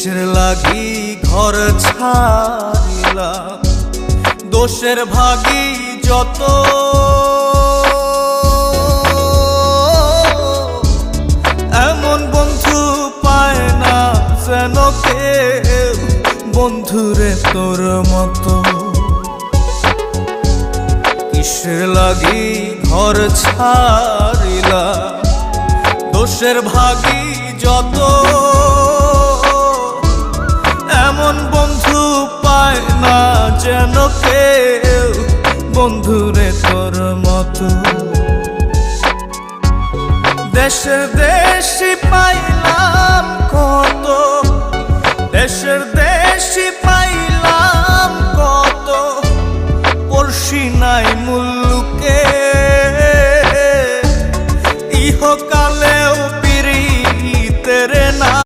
কিসের লাগি ঘর ছাড়িলাম, দোষের ভাগী যত, এমন বন্ধু পায় না যেন কেউ, বন্ধুরে তোর মতো। কিসের লাগি ঘর ছাড়িলাম, দোষের ভাগী যত, এমন বন্ধু পায় না যেন কেউ, বন্ধুরে তোর মতো। দেশে দেশি পাইলাম